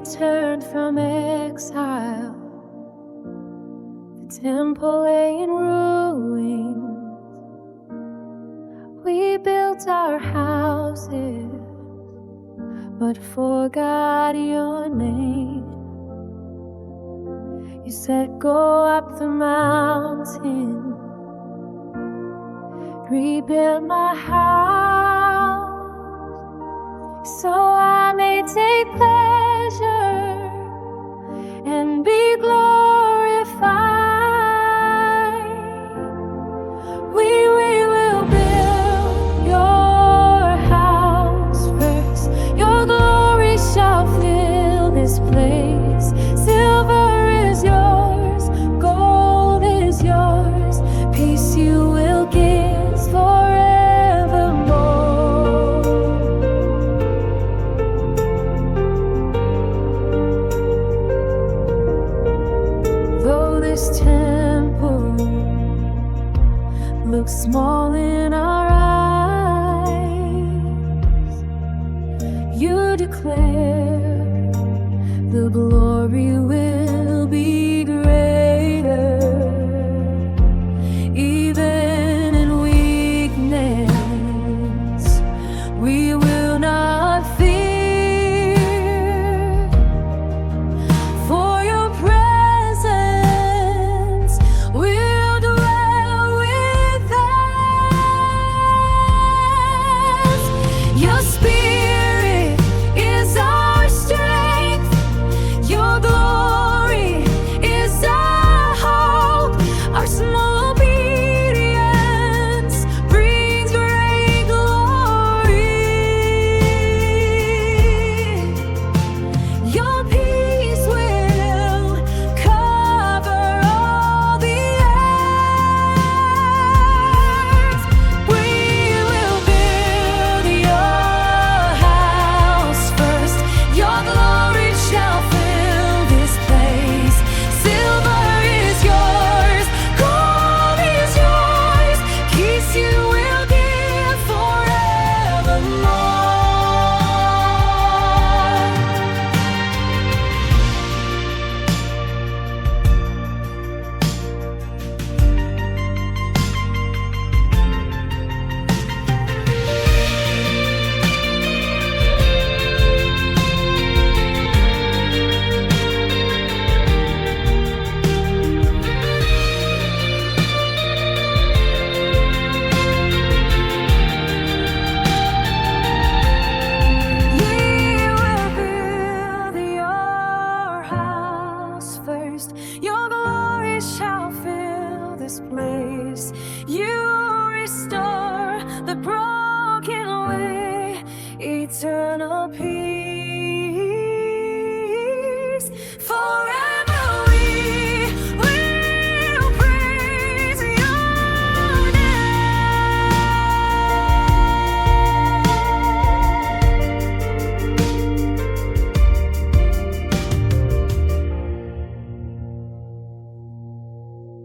returned from exile, the temple lay in ruins. We built our houses, but forgot your name. You said, go up the mountain, rebuild my house, so I may take pleasure and be glorified. We will build your house first. Your glory shall fill this place. Silver is yours, gold is yours, peace you will give forevermore. Though this temple looks small in our eyes, you declare the glory will be greater. Even in weakness, we will not fear, for your presence will dwell with us. Your spirit is our strength. Your glory is our hope. Our small obedience brings great glory. Your peace will cover all the earth. We will build your house first. Your glory shall fill this place. Silver is yours, gold is yours, peace you will give forevermore. We will build your house first. Your glory shall fill this place. You restore the broken way, eternal peace.